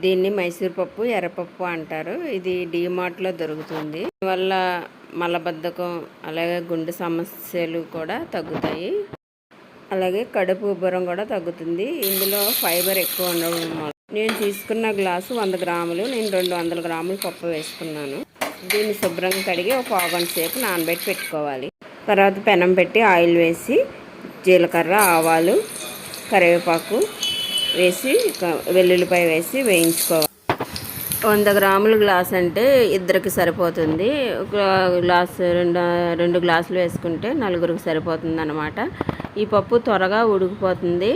దీన్ని మైసూర్ పప్పు, ఎర్రపప్పు అంటారు. ఇది డీమార్ట్లో దొరుకుతుంది. దీనివల్ల మలబద్ధకం అలాగే గుండె సమస్యలు కూడా తగ్గుతాయి. అలాగే కడుపు ఉబ్బరం కూడా తగ్గుతుంది. ఇందులో ఫైబర్ ఎక్కువ ఉండడం వల్ల నేను తీసుకున్న గ్లాసు 100 గ్రాములు. నేను 200 గ్రాములు పప్పు వేసుకున్నాను. దీన్ని శుభ్రంగా కడిగి ఒక పావుగంట సేపు నానబెట్టి పెట్టుకోవాలి. తర్వాత పెనం పెట్టి ఆయిల్ వేసి జీలకర్ర, ఆవాలు, కరివేపాకు వేసి వెల్లుల్లిపాయ వేసి వేయించుకోవాలి. 100 గ్రాముల గ్లాస్ అంటే ఇద్దరికి సరిపోతుంది. ఒక గ్లాసు 2 గ్లాసులు వేసుకుంటే నలుగురికి సరిపోతుంది అన్నమాట. ఈ పప్పు త్వరగా ఉడికిపోతుంది.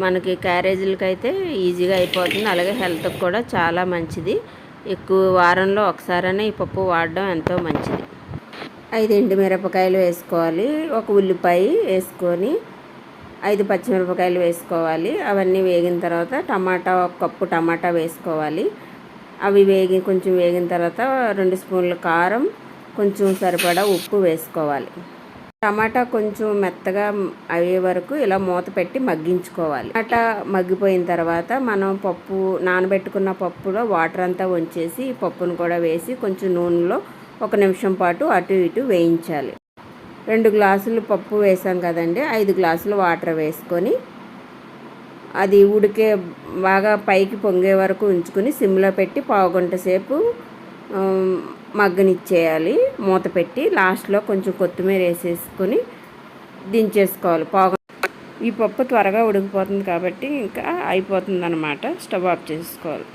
మనకి క్యారేజీలకి అయితే ఈజీగా అయిపోతుంది. అలాగే హెల్త్కి కూడా చాలా మంచిది. ఎక్కువ వారంలో ఒకసారైనా ఈ పప్పు వాడడం ఎంతో మంచిది. 5 ఎండుమిరపకాయలు వేసుకోవాలి. ఒక ఉల్లిపాయ వేసుకొని 5 పచ్చిమిరపకాయలు వేసుకోవాలి. అవన్నీ వేగిన తర్వాత ఒక కప్పు టమాటా వేసుకోవాలి. అవి కొంచెం వేగిన తర్వాత 2 స్పూన్ల కారం, కొంచెం సరిపడా ఉప్పు వేసుకోవాలి. టమాటా కొంచెం మెత్తగా అయ్యే వరకు ఇలా మూత పెట్టి మగ్గించుకోవాలి. టమాటా మగ్గిపోయిన తర్వాత మనం నానబెట్టుకున్న పప్పులో వాటర్ అంతా వంచేసి ఈ పప్పును కూడా వేసి కొంచెం నూనెలో 1 నిమిషం పాటు అటు ఇటు వేయించాలి. 2 గ్లాసులు పప్పు వేసాం కదండి, 5 గ్లాసులు వాటర్ వేసుకొని అది బాగా పైకి పొంగే వరకు ఉంచుకొని సిమ్లో పెట్టి పావుగంట సేపు మగ్గనిచ్చేయాలి. మూత పెట్టి లాస్ట్లో కొంచెం కొత్తిమీర వేసేసుకొని దించేసుకోవాలి. ఈ పప్పు త్వరగా ఉడికిపోతుంది కాబట్టి ఇంకా అయిపోతుంది అన్నమాట. స్టవ్ ఆఫ్ చేసుకోవాలి.